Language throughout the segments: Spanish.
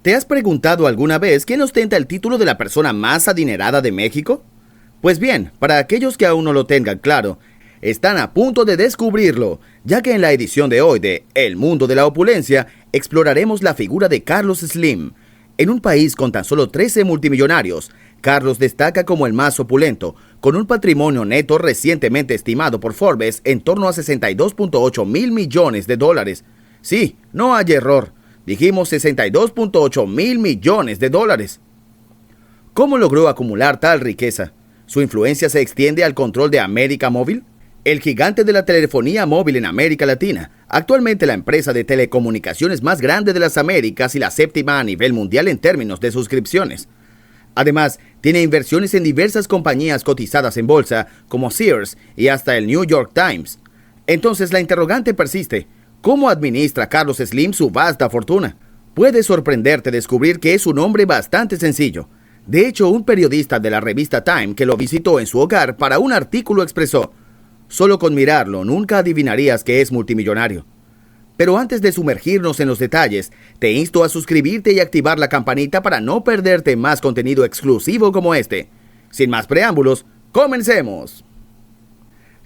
¿Te has preguntado alguna vez quién ostenta el título de la persona más adinerada de México? Pues bien, para aquellos que aún no lo tengan claro, están a punto de descubrirlo, ya que en la edición de hoy de El Mundo de la Opulencia exploraremos la figura de Carlos Slim. En un país con tan solo 13 multimillonarios, Carlos destaca como el más opulento, con un patrimonio neto recientemente estimado por Forbes en torno a 62.8 mil millones de dólares. Sí, no hay error. Dijimos 62.8 mil millones de dólares. ¿Cómo logró acumular tal riqueza? ¿Su influencia se extiende al control de América Móvil? El gigante de la telefonía móvil en América Latina, actualmente la empresa de telecomunicaciones más grande de las Américas y la séptima a nivel mundial en términos de suscripciones. Además, tiene inversiones en diversas compañías cotizadas en bolsa, como Sears y hasta el New York Times. Entonces la interrogante persiste. ¿Cómo administra Carlos Slim su vasta fortuna? Puede sorprenderte descubrir que es un hombre bastante sencillo. De hecho, un periodista de la revista Time que lo visitó en su hogar para un artículo expresó: «Solo con mirarlo nunca adivinarías que es multimillonario». Pero antes de sumergirnos en los detalles, te insto a suscribirte y activar la campanita para no perderte más contenido exclusivo como este. Sin más preámbulos, ¡comencemos!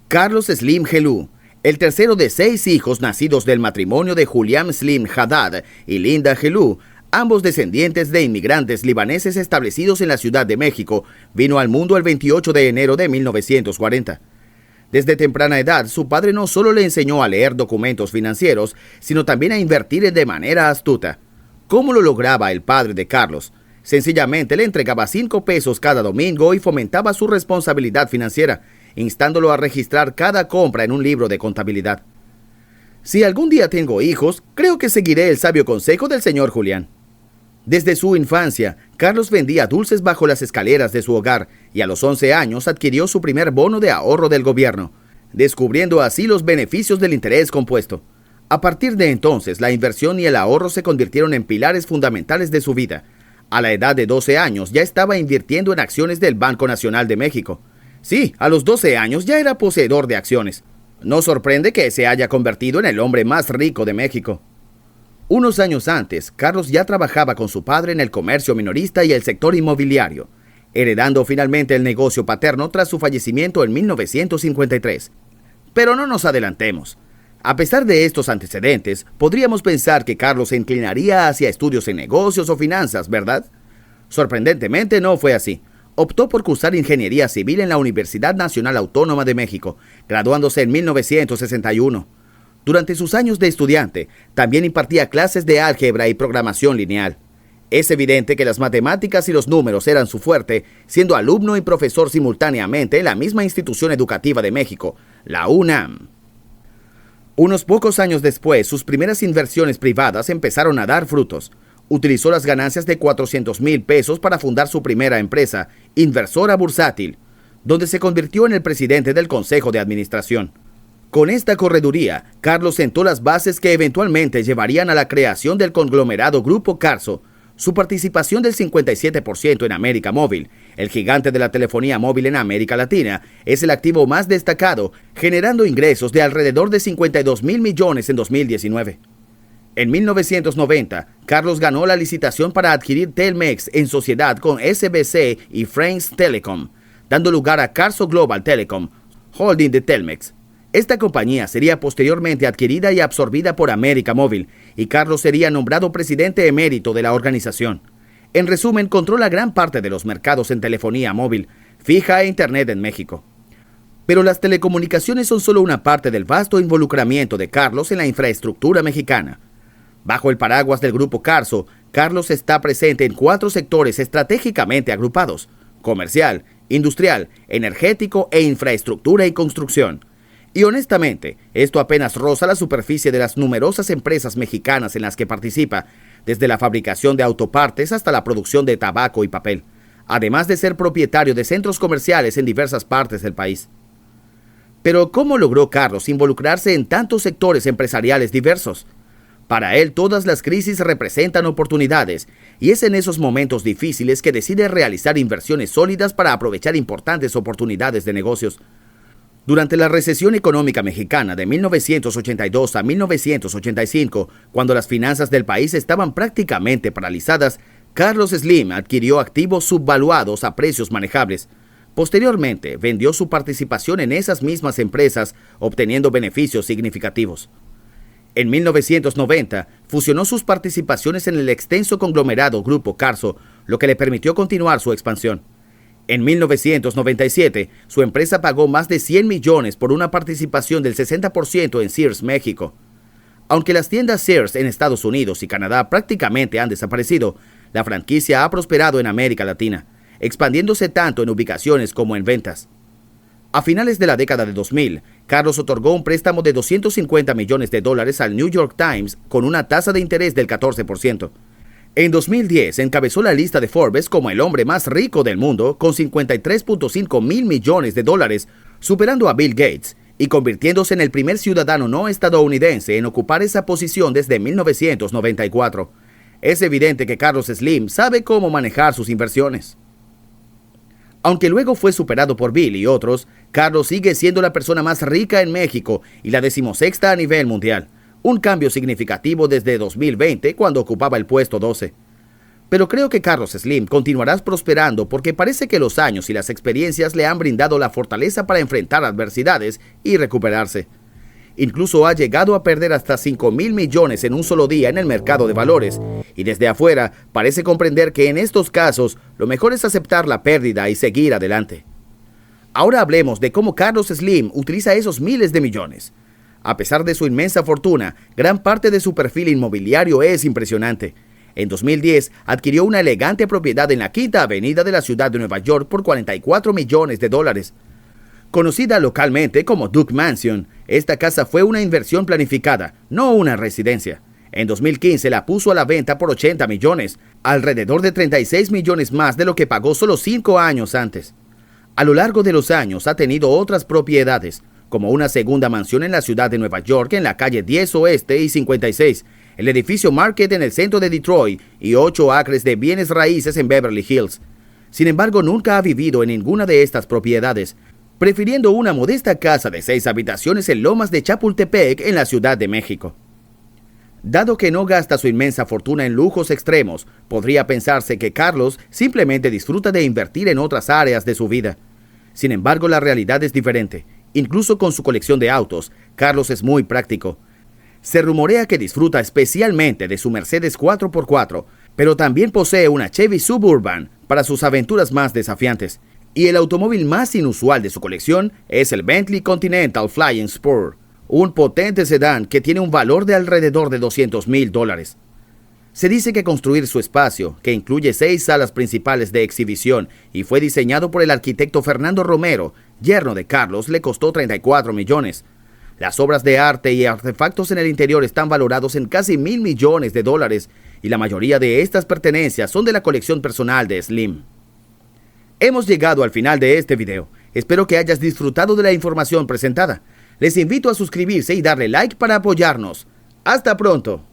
Carlos Slim Helú, el tercero de 6 hijos nacidos del matrimonio de Julián Slim Haddad y Linda Helú, ambos descendientes de inmigrantes libaneses establecidos en la Ciudad de México, vino al mundo el 28 de enero de 1940. Desde temprana edad, su padre no solo le enseñó a leer documentos financieros, sino también a invertir de manera astuta. ¿Cómo lo lograba el padre de Carlos? Sencillamente le entregaba 5 pesos cada domingo y fomentaba su responsabilidad financiera, instándolo a registrar cada compra en un libro de contabilidad. Si algún día tengo hijos, creo que seguiré el sabio consejo del señor Julián. Desde su infancia, Carlos vendía dulces bajo las escaleras de su hogar y a los 11 años adquirió su primer bono de ahorro del gobierno, descubriendo así los beneficios del interés compuesto. A partir de entonces, la inversión y el ahorro se convirtieron en pilares fundamentales de su vida. A la edad de 12 años ya estaba invirtiendo en acciones del Banco Nacional de México. Sí, a los 12 años ya era poseedor de acciones. No sorprende que se haya convertido en el hombre más rico de México. Unos años antes, Carlos ya trabajaba con su padre en el comercio minorista y el sector inmobiliario, heredando finalmente el negocio paterno tras su fallecimiento en 1953. Pero no nos adelantemos. A pesar de estos antecedentes, podríamos pensar que Carlos se inclinaría hacia estudios en negocios o finanzas, ¿verdad? Sorprendentemente no fue así. Optó por cursar ingeniería civil en la Universidad Nacional Autónoma de México, graduándose en 1961. Durante sus años de estudiante, también impartía clases de álgebra y programación lineal. Es evidente que las matemáticas y los números eran su fuerte, siendo alumno y profesor simultáneamente en la misma institución educativa de México, la UNAM. Unos pocos años después, sus primeras inversiones privadas empezaron a dar frutos. Utilizó las ganancias de 400,000 pesos para fundar su primera empresa, Inversora Bursátil, donde se convirtió en el presidente del Consejo de Administración. Con esta correduría, Carlos sentó las bases que eventualmente llevarían a la creación del conglomerado Grupo Carso. Su participación del 57% en América Móvil, el gigante de la telefonía móvil en América Latina, es el activo más destacado, generando ingresos de alrededor de 52,000 millones en 2019. En 1990, Carlos ganó la licitación para adquirir Telmex en sociedad con SBC y France Telecom, dando lugar a Carso Global Telecom, holding de Telmex. Esta compañía sería posteriormente adquirida y absorbida por América Móvil, y Carlos sería nombrado presidente emérito de la organización. En resumen, controla gran parte de los mercados en telefonía móvil, fija e internet en México. Pero las telecomunicaciones son solo una parte del vasto involucramiento de Carlos en la infraestructura mexicana. Bajo el paraguas del Grupo Carso, Carlos está presente en 4 sectores estratégicamente agrupados: comercial, industrial, energético e infraestructura y construcción. Y honestamente, esto apenas roza la superficie de las numerosas empresas mexicanas en las que participa, desde la fabricación de autopartes hasta la producción de tabaco y papel, además de ser propietario de centros comerciales en diversas partes del país. Pero ¿cómo logró Carlos involucrarse en tantos sectores empresariales diversos? Para él, todas las crisis representan oportunidades, y es en esos momentos difíciles que decide realizar inversiones sólidas para aprovechar importantes oportunidades de negocios. Durante la recesión económica mexicana de 1982 a 1985, cuando las finanzas del país estaban prácticamente paralizadas, Carlos Slim adquirió activos subvaluados a precios manejables. Posteriormente, vendió su participación en esas mismas empresas, obteniendo beneficios significativos. En 1990, fusionó sus participaciones en el extenso conglomerado Grupo Carso, lo que le permitió continuar su expansión. En 1997, su empresa pagó más de 100 millones por una participación del 60% en Sears México. Aunque las tiendas Sears en Estados Unidos y Canadá prácticamente han desaparecido, la franquicia ha prosperado en América Latina, expandiéndose tanto en ubicaciones como en ventas. A finales de la década de 2000, Carlos otorgó un préstamo de $250 millones al New York Times con una tasa de interés del 14%. En 2010 encabezó la lista de Forbes como el hombre más rico del mundo con $53.5 mil millones, superando a Bill Gates y convirtiéndose en el primer ciudadano no estadounidense en ocupar esa posición desde 1994. Es evidente que Carlos Slim sabe cómo manejar sus inversiones. Aunque luego fue superado por Bill y otros, Carlos sigue siendo la persona más rica en México y la 16ª a nivel mundial. Un cambio significativo desde 2020, cuando ocupaba el puesto 12. Pero creo que Carlos Slim continuará prosperando porque parece que los años y las experiencias le han brindado la fortaleza para enfrentar adversidades y recuperarse. Incluso ha llegado a perder hasta 5 mil millones en un solo día en el mercado de valores, y desde afuera parece comprender que en estos casos lo mejor es aceptar la pérdida y seguir adelante. Ahora hablemos de cómo Carlos Slim utiliza esos miles de millones. A pesar de su inmensa fortuna, gran parte de su perfil inmobiliario es impresionante. En 2010 adquirió una elegante propiedad en la Quinta Avenida de la ciudad de Nueva York por $44 millones. Conocida localmente como Duke Mansion, esta casa fue una inversión planificada, no una residencia. En 2015 la puso a la venta por $80 millones, alrededor de 36 millones más de lo que pagó solo 5 años antes. A lo largo de los años ha tenido otras propiedades, como una segunda mansión en la ciudad de Nueva York en la calle 10 Oeste y 56, el edificio Market en el centro de Detroit y 8 acres de bienes raíces en Beverly Hills. Sin embargo, nunca ha vivido en ninguna de estas propiedades, prefiriendo una modesta casa de 6 habitaciones en Lomas de Chapultepec en la Ciudad de México. Dado que no gasta su inmensa fortuna en lujos extremos, podría pensarse que Carlos simplemente disfruta de invertir en otras áreas de su vida. Sin embargo, la realidad es diferente. Incluso con su colección de autos, Carlos es muy práctico. Se rumorea que disfruta especialmente de su Mercedes 4x4, pero también posee una Chevy Suburban para sus aventuras más desafiantes. Y el automóvil más inusual de su colección es el Bentley Continental Flying Spur, un potente sedán que tiene un valor de alrededor de $200,000. Se dice que construir su espacio, que incluye 6 salas principales de exhibición y fue diseñado por el arquitecto Fernando Romero, yerno de Carlos, le costó $34 millones. Las obras de arte y artefactos en el interior están valorados en casi $1,000 millones y la mayoría de estas pertenencias son de la colección personal de Slim. Hemos llegado al final de este video. Espero que hayas disfrutado de la información presentada. Les invito a suscribirse y darle like para apoyarnos. ¡Hasta pronto!